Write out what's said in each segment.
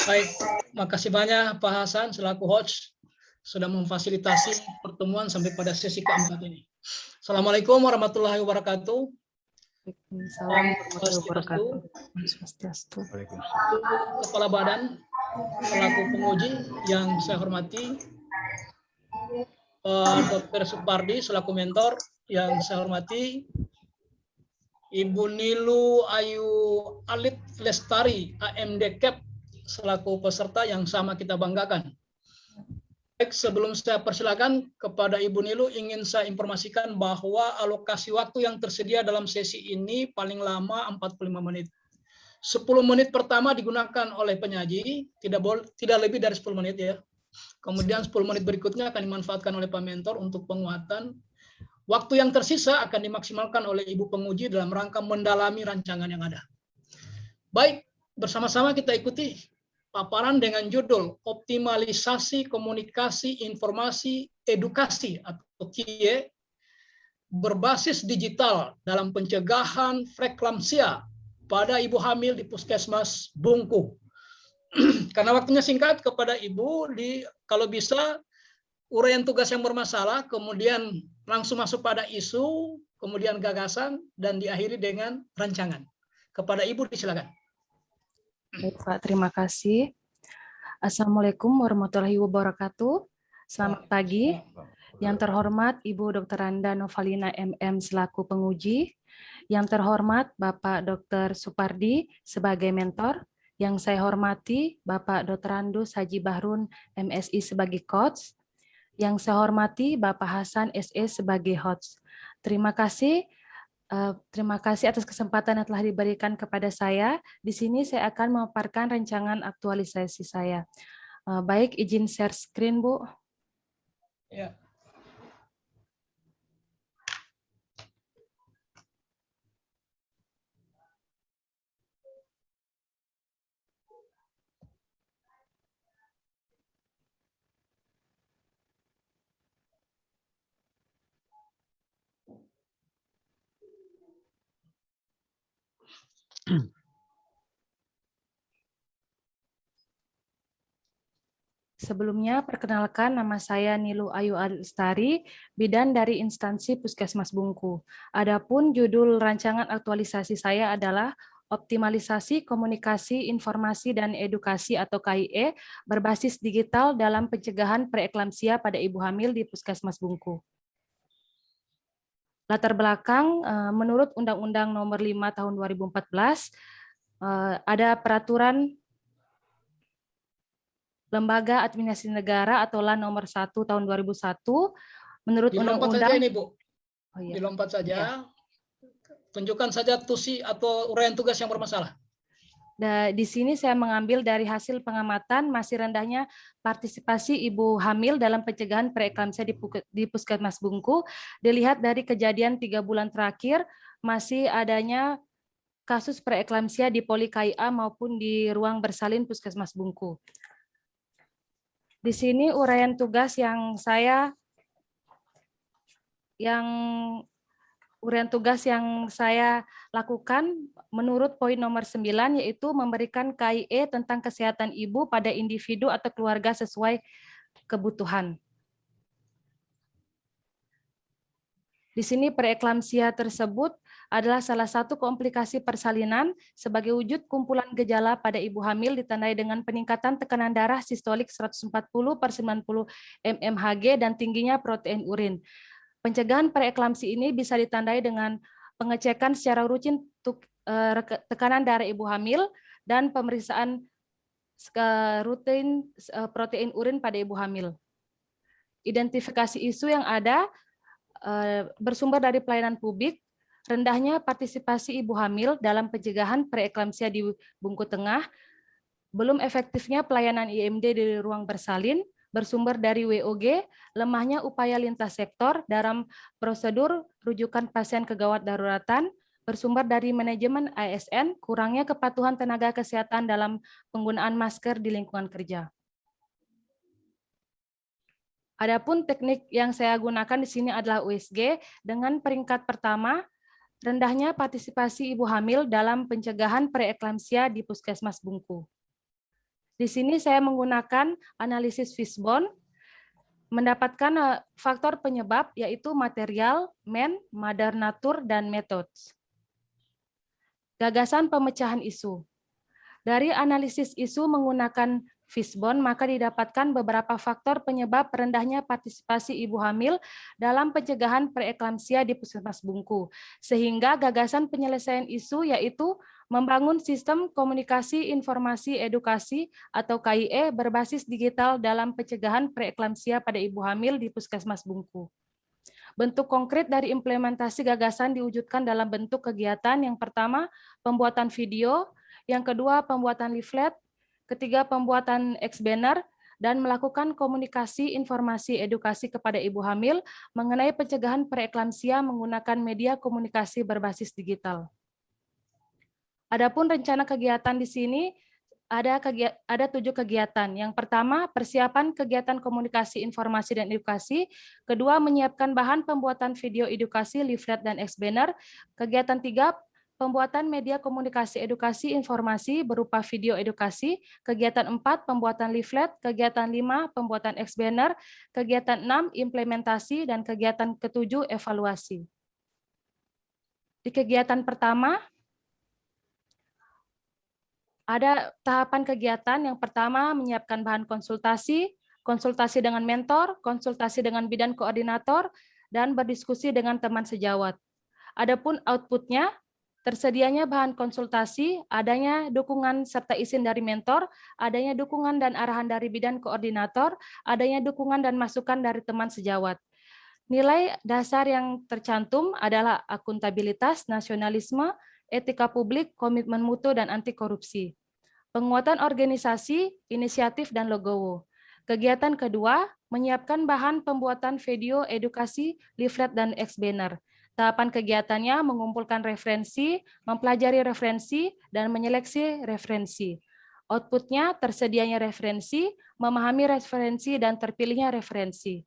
Baik, makasih banyak Pak Hasan selaku host sudah memfasilitasi pertemuan sampai pada sesi keempat ini. Assalamualaikum warahmatullahi wabarakatuh. Waalaikumsalam warahmatullahi wabarakatuh. Swastiastu. Kepala Badan selaku penguji yang saya hormati, Dr. Supardi selaku mentor yang saya hormati, Ibu Nilu Ayu Alit Lestari AMD Cap selaku peserta yang sama kita banggakan. Baik, sebelum saya persilakan kepada Ibu Nilu, ingin saya informasikan bahwa alokasi waktu yang tersedia dalam sesi ini paling lama 45 menit. 10 menit pertama digunakan oleh penyaji, tidak lebih dari 10 menit ya. Kemudian 10 menit berikutnya akan dimanfaatkan oleh Pak Mentor untuk penguatan. Waktu yang tersisa akan dimaksimalkan oleh Ibu penguji dalam rangka mendalami rancangan yang ada. Baik, bersama-sama kita ikuti paparan dengan judul Optimalisasi Komunikasi Informasi Edukasi atau KIE berbasis digital dalam pencegahan preeklamsia pada ibu hamil di Puskesmas Bungku. Karena waktunya singkat, kepada Ibu kalau bisa uraian tugas yang bermasalah, kemudian langsung masuk pada isu, kemudian gagasan, dan diakhiri dengan rancangan. Kepada Ibu disilakan. Baik Pak, terima kasih. Assalamualaikum warahmatullahi wabarakatuh. Selamat pagi. Yang terhormat Ibu Dr. Randa Novalina MM selaku penguji. Yang terhormat Bapak Dr. Supardi sebagai mentor. Yang saya hormati Bapak Dr. Randus Haji Bahrun MSI sebagai coach. Yang saya hormati Bapak Hasan SE sebagai host. Terima kasih atas kesempatan yang telah diberikan kepada saya. Di sini saya akan memaparkan rancangan aktualisasi saya. Baik, izin share screen, Bu. Ya. Sebelumnya, perkenalkan nama saya Nilu Ayu Lestari, bidan dari instansi Puskesmas Bungku. Adapun judul rancangan aktualisasi saya adalah Optimalisasi Komunikasi Informasi dan Edukasi atau KIE berbasis digital dalam pencegahan preeklamsia pada ibu hamil di Puskesmas Bungku. Latar belakang, menurut Undang-Undang Nomor 5 Tahun 2014, ada peraturan Lembaga Administrasi Negara atau LAN nomor 1 tahun 2001 menurut Undang-Undang ini, Bu. Oh, iya. Dilompat saja. Ya. Tunjukkan saja tusi atau uraian tugas yang bermasalah. Di sini saya mengambil dari hasil pengamatan masih rendahnya partisipasi ibu hamil dalam pencegahan preeklamsia di Puskesmas Bungku. Dilihat dari kejadian 3 bulan terakhir masih adanya kasus preeklamsia di Poli KIA maupun di ruang bersalin Puskesmas Bungku. Di sini uraian tugas yang saya lakukan menurut poin nomor 9 yaitu memberikan KIE tentang kesehatan ibu pada individu atau keluarga sesuai kebutuhan. Di sini preeklamsia tersebut adalah salah satu komplikasi persalinan sebagai wujud kumpulan gejala pada ibu hamil ditandai dengan peningkatan tekanan darah sistolik 140/90 mmHg dan tingginya protein urin. Pencegahan preeklamsi ini bisa ditandai dengan pengecekan secara rutin tekanan darah ibu hamil dan pemeriksaan rutin protein urin pada ibu hamil. Identifikasi isu yang ada bersumber dari pelayanan publik, rendahnya partisipasi ibu hamil dalam pencegahan preeklamsia di Bungku Tengah, belum efektifnya pelayanan IMD di ruang bersalin, bersumber dari WOG, lemahnya upaya lintas sektor dalam prosedur rujukan pasien ke gawat daruratan, bersumber dari manajemen ASN, kurangnya kepatuhan tenaga kesehatan dalam penggunaan masker di lingkungan kerja. Adapun teknik yang saya gunakan di sini adalah USG dengan peringkat pertama rendahnya partisipasi ibu hamil dalam pencegahan preeklamsia di Puskesmas Bungku. Di sini saya menggunakan analisis Fishbone, mendapatkan faktor penyebab yaitu material, mother nature, dan methods. Gagasan pemecahan isu. Dari analisis isu menggunakan Fishbone, maka didapatkan beberapa faktor penyebab rendahnya partisipasi ibu hamil dalam pencegahan preeklamsia di Puskesmas Bungku. Sehingga gagasan penyelesaian isu yaitu membangun sistem komunikasi informasi edukasi atau KIE berbasis digital dalam pencegahan preeklamsia pada ibu hamil di Puskesmas Bungku. Bentuk konkret dari implementasi gagasan diwujudkan dalam bentuk kegiatan. Yang pertama, pembuatan video. Yang kedua, pembuatan leaflet. Ketiga, pembuatan X-banner. Dan melakukan komunikasi informasi edukasi kepada ibu hamil mengenai pencegahan preeklamsia menggunakan media komunikasi berbasis digital. Adapun rencana kegiatan di sini ada 7 kegiatan. Yang pertama, persiapan kegiatan komunikasi informasi dan edukasi. Kedua, menyiapkan bahan pembuatan video edukasi, leaflet, dan X-banner. Kegiatan 3, pembuatan media komunikasi edukasi informasi berupa video edukasi. Kegiatan 4, pembuatan leaflet. Kegiatan 5, pembuatan X-banner. Kegiatan 6, implementasi. Dan kegiatan ke-7, evaluasi. Di kegiatan pertama, ada tahapan kegiatan. Yang pertama, menyiapkan bahan konsultasi, konsultasi dengan mentor, konsultasi dengan bidan koordinator, dan berdiskusi dengan teman sejawat. Adapun outputnya, tersedianya bahan konsultasi, adanya dukungan serta izin dari mentor, adanya dukungan dan arahan dari bidan koordinator, adanya dukungan dan masukan dari teman sejawat. Nilai dasar yang tercantum adalah akuntabilitas, nasionalisme, etika publik, komitmen mutu, dan anti korupsi. Penguatan organisasi, inisiatif, dan logowo. Kegiatan kedua, menyiapkan bahan pembuatan video edukasi, leaflet, dan X-banner. Tahapan kegiatannya mengumpulkan referensi, mempelajari referensi, dan menyeleksi referensi. Outputnya tersedianya referensi, memahami referensi, dan terpilihnya referensi.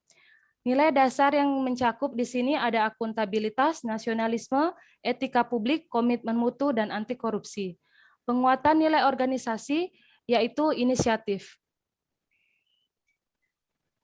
Nilai dasar yang mencakup di sini ada akuntabilitas, nasionalisme, etika publik, komitmen mutu, dan anti korupsi. Penguatan nilai organisasi yaitu inisiatif.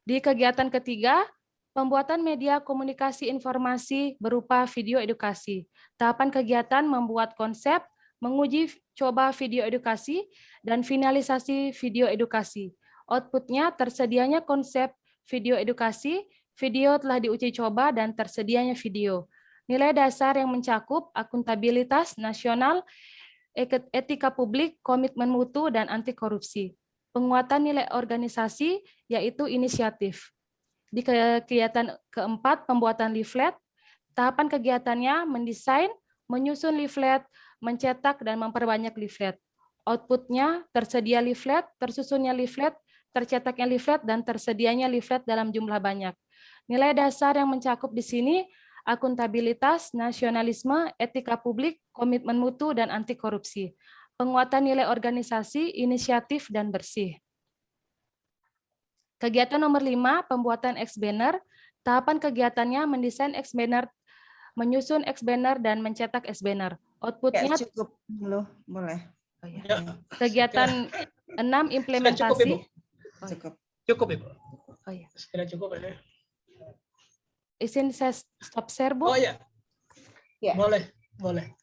Di kegiatan ketiga, pembuatan media komunikasi informasi berupa video edukasi. Tahapan kegiatan membuat konsep, menguji coba video edukasi, dan finalisasi video edukasi. Outputnya tersedianya konsep video edukasi, video telah diuji coba, dan tersedianya video. Nilai dasar yang mencakup akuntabilitas nasional, etika publik, komitmen mutu, dan anti korupsi. Penguatan nilai organisasi yaitu inisiatif. Di kegiatan keempat, pembuatan leaflet. Tahapan kegiatannya mendesain, menyusun leaflet, mencetak, dan memperbanyak leaflet. Outputnya tersedia leaflet, tersusunnya leaflet, tercetaknya leaflet, dan tersedianya leaflet dalam jumlah banyak. Nilai dasar yang mencakup di sini akuntabilitas, nasionalisme, etika publik, komitmen mutu, dan anti korupsi. Penguatan nilai organisasi, inisiatif, dan bersih. Kegiatan nomor 5, pembuatan X-banner. Tahapan kegiatannya mendesain X-banner, menyusun X-banner, dan mencetak X-banner. Outputnya ya, cukup dulu, boleh. Oh, ya. Ya. Kegiatan 6, implementasi. Cukup. Cukup, Ibu. Oh, ya. Sekira cukup ya. Izin saya stop share, Bu. Oh ya. Ya. Boleh, boleh.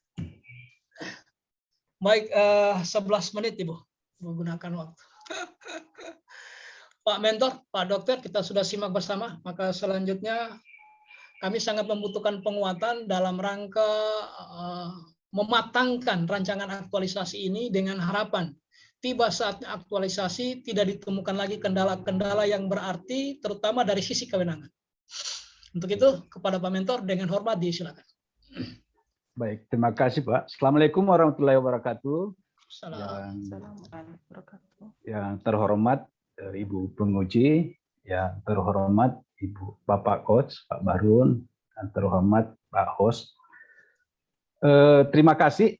Baik, 11 menit Ibu menggunakan waktu. Pak Mentor, Pak Dokter, kita sudah simak bersama. Maka selanjutnya kami sangat membutuhkan penguatan dalam rangka mematangkan rancangan aktualisasi ini dengan harapan tiba saatnya aktualisasi tidak ditemukan lagi kendala-kendala yang berarti, terutama dari sisi kewenangan. Untuk itu, kepada Pak Mentor, dengan hormat disilakan. Baik, terima kasih Pak. Assalamualaikum warahmatullahi wabarakatuh. Yang terhormat Ibu penguji, yang terhormat Ibu Bapak Coach, Pak Barun, yang terhormat Pak Host. Terima kasih.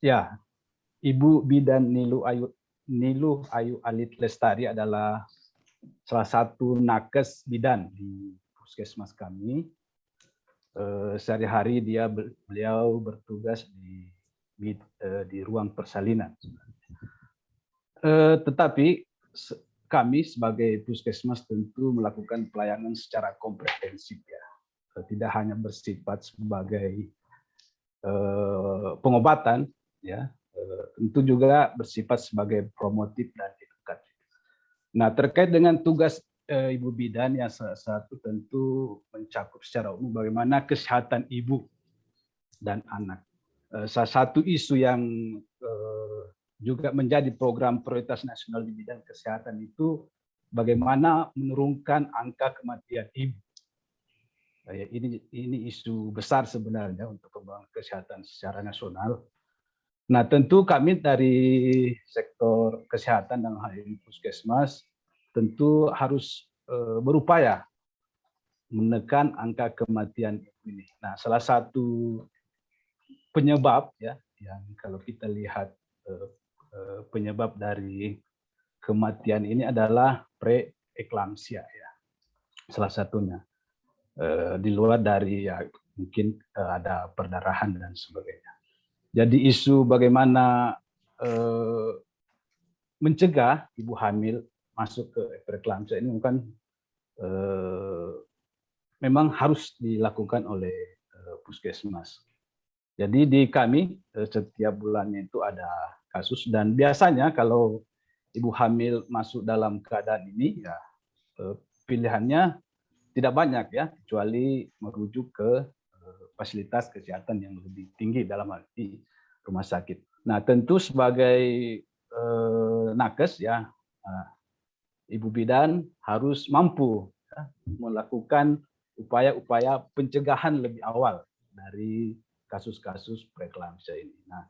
Ya, Ibu Bidan Nilu Ayu Alit Lestari adalah salah satu nakes bidan di puskesmas kami. sehari-hari beliau bertugas di ruang persalinan. Tetapi kami sebagai puskesmas tentu melakukan pelayanan secara komprehensif ya, tidak hanya bersifat sebagai pengobatan ya, tentu juga bersifat sebagai promotif dan edukatif. Nah, terkait dengan tugas Ibu Bidan yang satu tentu mencakup secara umum bagaimana kesehatan ibu dan anak. Salah satu isu yang juga menjadi program prioritas nasional di bidang kesehatan itu bagaimana menurunkan angka kematian ibu. Ini isu besar sebenarnya untuk pembangunan kesehatan secara nasional. Nah, tentu kami dari sektor kesehatan dalam hal ini puskesmas tentu harus berupaya menekan angka kematian ini. Nah, salah satu penyebab ya yang kalau kita lihat penyebab dari kematian ini adalah preeklamsia ya. Salah satunya. Di luar dari ya mungkin ada perdarahan dan sebagainya. Jadi isu bagaimana mencegah ibu hamil masuk ke preeklamsia ini bukan memang harus dilakukan oleh puskesmas. Jadi di kami setiap bulannya itu ada kasus dan biasanya kalau ibu hamil masuk dalam keadaan ini ya pilihannya tidak banyak ya kecuali merujuk ke fasilitas kesehatan yang lebih tinggi dalam hal ini rumah sakit. Nah, tentu sebagai nakes ya Ibu Bidan harus mampu ya, melakukan upaya-upaya pencegahan lebih awal dari kasus-kasus preeklamsia ini. Nah,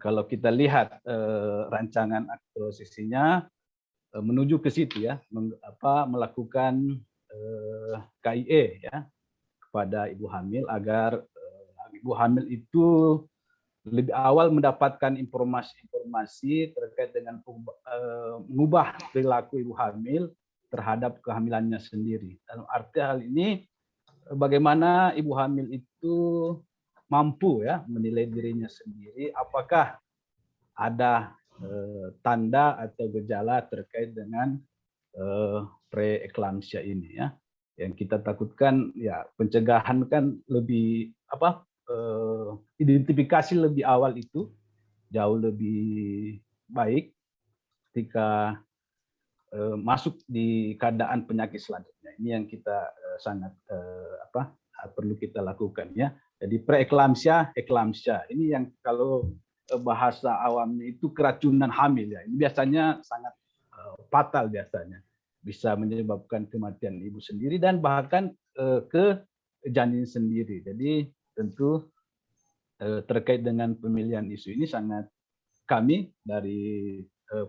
kalau kita lihat rancangan aktualisasinya menuju ke situ ya, melakukan KIE ya kepada ibu hamil agar ibu hamil itu lebih awal mendapatkan informasi-informasi terkait dengan mengubah perilaku ibu hamil terhadap kehamilannya sendiri. Dalam arti hal ini bagaimana ibu hamil itu mampu ya menilai dirinya sendiri apakah ada tanda atau gejala terkait dengan preeklamsia ini ya. Yang kita takutkan ya pencegahan kan lebih identifikasi lebih awal itu jauh lebih baik ketika masuk di keadaan penyakit selanjutnya. Ini yang kita sangat perlu kita lakukan ya. Jadi preeklamsia, eklamsia. Ini yang kalau bahasa awamnya itu keracunan hamil ya. Ini biasanya sangat fatal biasanya. Bisa menyebabkan kematian ibu sendiri dan bahkan ke janin sendiri. Jadi tentu terkait dengan pemilihan isu ini sangat kami dari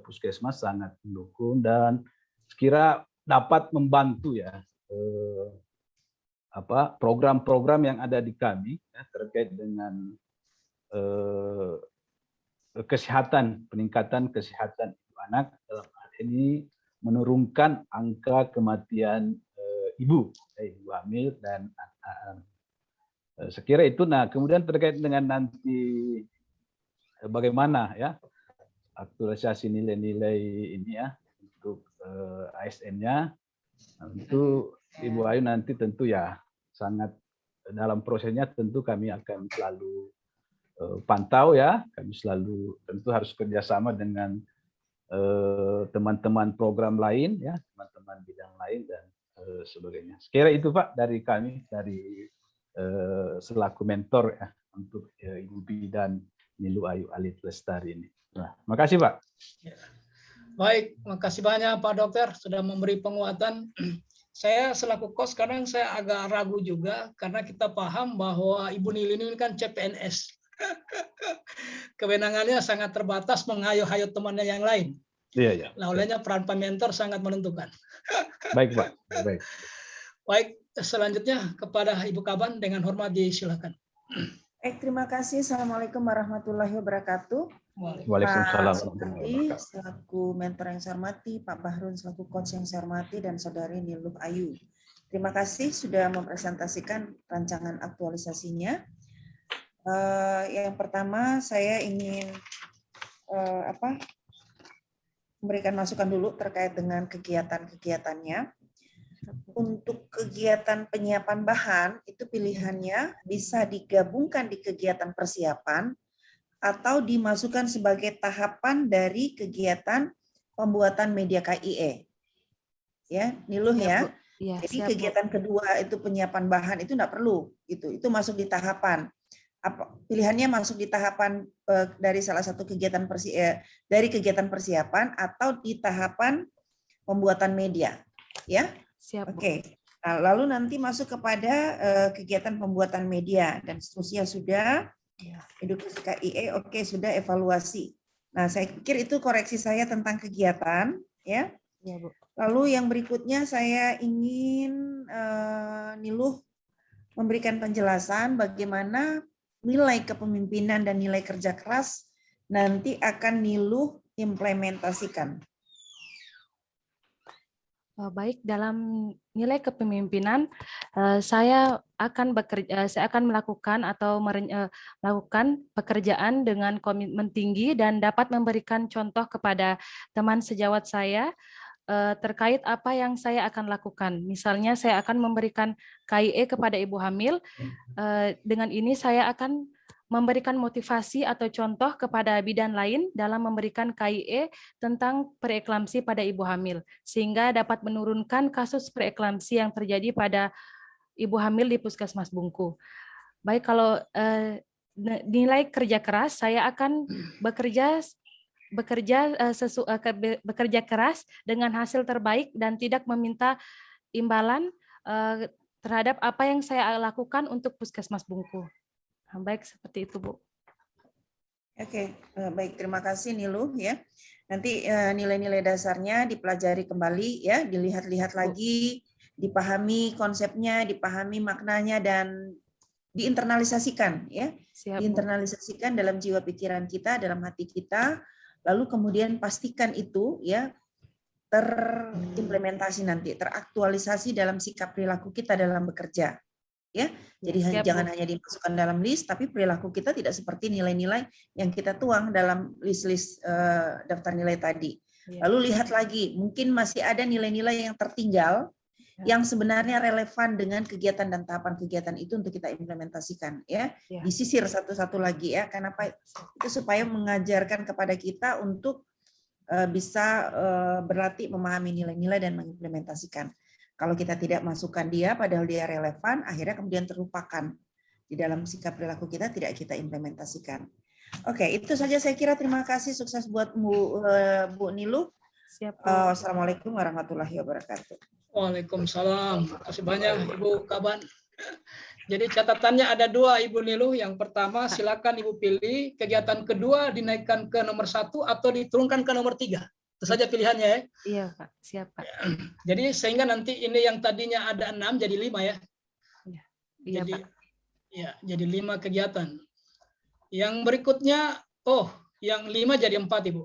puskesmas sangat mendukung dan sekira dapat membantu ya program-program yang ada di kami ya, terkait dengan kesehatan, peningkatan kesehatan ibu anak dalam hal ini menurunkan angka kematian ibu hamil dan anak. Sekira itu. Nah, kemudian terkait dengan nanti bagaimana ya aktualisasi nilai-nilai ini ya untuk ASN-nya, itu Ibu Ayu nanti tentu ya sangat dalam prosesnya tentu kami akan selalu pantau ya, kami selalu tentu harus kerjasama dengan teman-teman program lain ya, teman-teman bidang lain dan sebagainya. Sekira itu Pak dari kami dari selaku mentor ya untuk Ibu Bidan Nilu Ayu Alit Lestari ini. Nah, makasih Pak. Ya. Baik, makasih banyak Pak Dokter sudah memberi penguatan. Saya selaku kos kadang saya agak ragu juga karena kita paham bahwa Ibu Nilu ini kan CPNS. Kewenangannya sangat terbatas menghayut-hayut temannya yang lain. Iya, iya. Nah, olehnya peran Pak Mentor sangat menentukan. Baik Pak. Baik. Baik, selanjutnya kepada Ibu Kaban dengan hormat disilakan. Baik, terima kasih. Assalamualaikum warahmatullahi wabarakatuh. Waalaikumsalam Pak warahmatullahi Sukadi selaku mentor yang saya hormati, Pak Bahrun selaku coach yang saya hormati, dan Saudari Niluh Ayu Terima kasih sudah mempresentasikan rancangan aktualisasinya. Yang pertama saya ingin memberikan masukan dulu terkait dengan kegiatan-kegiatannya. Untuk kegiatan penyiapan bahan, itu pilihannya bisa digabungkan di kegiatan persiapan atau dimasukkan sebagai tahapan dari kegiatan pembuatan media KIE. Ya, Niluh ya. Ya, Jadi siap, Bu. kegiatan kedua itu penyiapan bahan itu enggak perlu, gitu. Itu masuk di tahapan. Pilihannya masuk di tahapan dari salah satu kegiatan dari kegiatan persiapan atau di tahapan pembuatan media, ya. Siap, Bu. Oke. Nah, lalu nanti masuk kepada kegiatan pembuatan media dan seterusnya sudah edukasi KIE, oke, sudah evaluasi. Nah, saya pikir itu koreksi saya tentang kegiatan, ya. Ya, Bu. Lalu yang berikutnya saya ingin Niluh memberikan penjelasan bagaimana nilai kepemimpinan dan nilai kerja keras nanti akan Niluh implementasikan. Baik, dalam nilai kepemimpinan saya akan melakukan atau melakukan pekerjaan dengan komitmen tinggi dan dapat memberikan contoh kepada teman sejawat saya terkait apa yang saya akan lakukan. Misalnya saya akan memberikan KIE kepada ibu hamil. Dengan ini saya akan memberikan motivasi atau contoh kepada bidan lain dalam memberikan KIE tentang preeklamsi pada ibu hamil, sehingga dapat menurunkan kasus preeklamsi yang terjadi pada ibu hamil di Puskesmas Bungku. Baik, kalau nilai kerja keras, saya akan bekerja keras dengan hasil terbaik dan tidak meminta imbalan terhadap apa yang saya lakukan untuk Puskesmas Bungku. Baik, seperti itu, Bu. Oke, baik, terima kasih Niluh ya. Nanti nilai-nilai dasarnya dipelajari kembali ya, dilihat-lihat lagi, dipahami konsepnya, dipahami maknanya dan diinternalisasikan ya. Siap, Bu. Diinternalisasikan dalam jiwa pikiran kita, dalam hati kita, lalu kemudian pastikan itu ya terimplementasi nanti, teraktualisasi dalam sikap perilaku kita dalam bekerja. Ya, jadi siap, jangan Bu. hanya dimasukkan dalam list, tapi perilaku kita tidak seperti nilai-nilai yang kita tuang dalam list-list daftar nilai tadi. Ya. Lalu lihat lagi, mungkin masih ada nilai-nilai yang tertinggal yang sebenarnya relevan dengan kegiatan dan tahapan kegiatan itu untuk kita implementasikan. Ya, disisir satu-satu lagi ya. Kenapa? Itu supaya mengajarkan kepada kita untuk bisa berlatih memahami nilai-nilai dan mengimplementasikan. Kalau kita tidak masukkan dia, padahal dia relevan, akhirnya kemudian terlupakan. Di dalam sikap perilaku kita tidak kita implementasikan. Oke, itu saja saya kira. Terima kasih, sukses buat Bu Niluh. Siap. Wassalamualaikum warahmatullahi wabarakatuh. Waalaikumsalam. Terima kasih banyak Ibu Kaban. Jadi catatannya ada 2 Ibu Niluh. Yang pertama silakan Ibu pilih. Kegiatan kedua dinaikkan ke nomor 1 atau diturunkan ke nomor 3. Itu saja pilihannya ya. Iya, Pak. Siap, Pak. Jadi sehingga nanti ini yang tadinya ada 6 jadi 5 ya. Iya, Jadi Pak. ya, jadi 5 kegiatan. Yang berikutnya, yang 5 jadi 4 Ibu.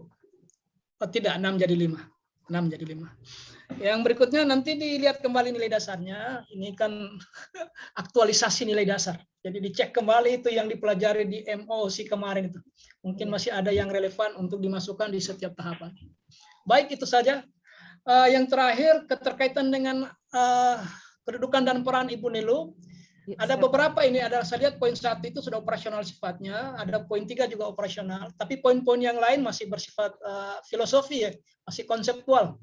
Oh, tidak, 6 jadi 5. 6 jadi 5. Yang berikutnya nanti dilihat kembali nilai dasarnya. Ini kan aktualisasi nilai dasar. Jadi dicek kembali itu yang dipelajari di MOC kemarin itu. Mungkin masih ada yang relevan untuk dimasukkan di setiap tahapan. Baik, itu saja. Yang terakhir, keterkaitan dengan kedudukan dan peran Ibu Niluh. Ada beberapa ini, saya lihat poin 1 itu sudah operasional sifatnya, ada poin 3 juga operasional, tapi poin-poin yang lain masih bersifat filosofi ya, masih konseptual.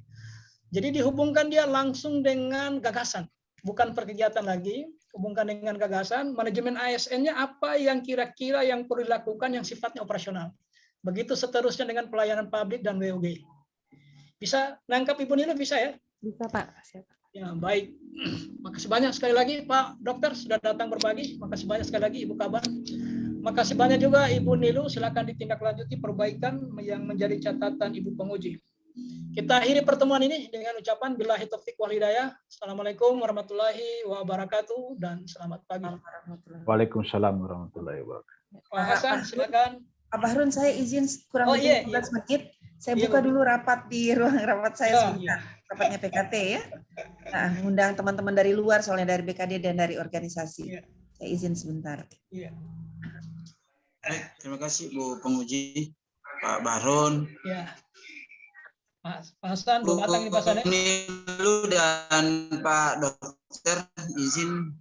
Jadi dihubungkan dia langsung dengan gagasan, bukan per kegiatan lagi, hubungkan dengan gagasan, manajemen ASN-nya apa yang kira-kira yang perlu dilakukan yang sifatnya operasional. Begitu seterusnya dengan pelayanan publik dan WOG. Bisa nangkap Ibu Niluh, bisa ya? Bisa, Pak. Siap. Ya, baik. Makasih banyak sekali lagi Pak Dokter sudah datang berbagi. Makasih banyak sekali lagi Ibu Kaban. Makasih banyak juga Ibu Niluh. Silakan ditindaklanjuti perbaikan yang menjadi catatan Ibu penguji. Kita akhiri pertemuan ini dengan ucapan billahi taufiq wal hidayah. Assalamualaikum warahmatullahi wabarakatuh dan selamat pagi. Waalaikumsalam warahmatullahi wabarakatuh. Pak Hasan, silakan. Pak Bahrun, saya izin kurang lebih 15 menit. Saya Iya, buka Bu. dulu rapat di ruang rapat saya Ya, sebentar. Rapatnya PKT ya. Nah, undang teman-teman dari luar soalnya dari BKD dan dari organisasi. Iya. Saya izin sebentar. Iya. Terima kasih Bu Penguji, Pak Bahrun, Ya. Pak Hasan, Bu Bu Matang di Pak Hasan ya. Nilu dan Pak Dokter, izin